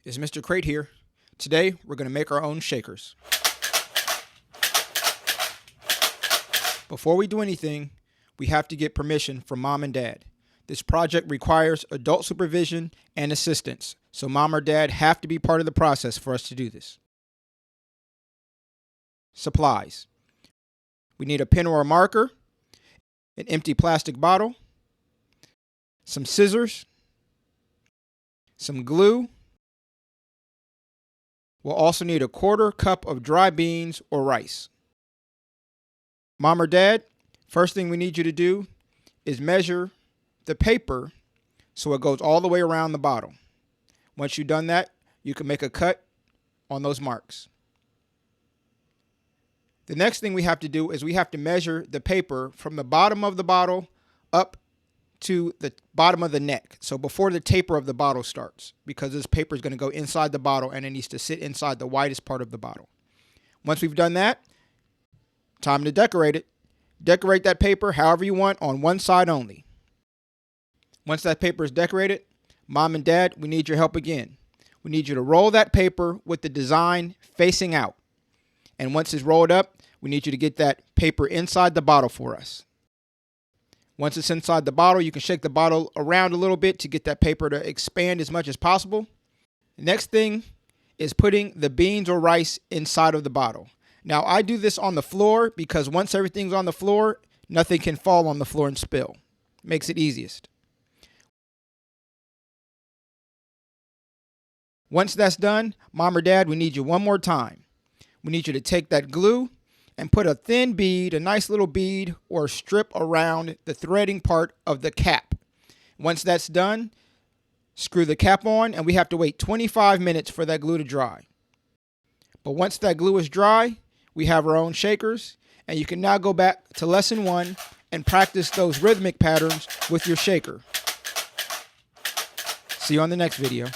It's Mr. Krate here. Today, we're going to make our own shakers. Before we do anything, we have to get permission from Mom and Dad. This project requires adult supervision and assistance, so Mom or Dad have to be part of the process for us to do this. Supplies. We need a pen or a marker, an empty plastic bottle, some scissors, some glue. We'll also need a 1/4 cup of dry beans or rice. Mom or Dad, first thing we need you to do is measure the paper so it goes all the way around the bottle. Once you've done that, you can make a cut on those marks. The next thing we have to do is we have to measure the paper from the bottom of the bottle up to the bottom of the neck. So before the taper of the bottle starts, because this paper is going to go inside the bottle and it needs to sit inside the widest part of the bottle. Once we've done that, time to decorate it. Decorate that paper however you want on one side only. Once that paper is decorated, Mom and Dad, we need your help again. We need you to roll that paper with the design facing out. And once it's rolled up, we need you to get that paper inside the bottle for us. Once it's inside the bottle, you can shake the bottle around a little bit to get that paper to expand as much as possible. The next thing is putting the beans or rice inside of the bottle. Now, I do this on the floor because once everything's on the floor, nothing can fall on the floor and spill. Makes it easiest. Once that's done, Mom or Dad, we need you one more time. We need you to take that glue and put a thin bead, a nice little bead or strip around the threading part of the cap. Once that's done, screw the cap on, and we have to wait 25 minutes for that glue to dry. But once that glue is dry, we have our own shakers, and you can now go back to lesson 1 and practice those rhythmic patterns with your shaker. See you on the next video.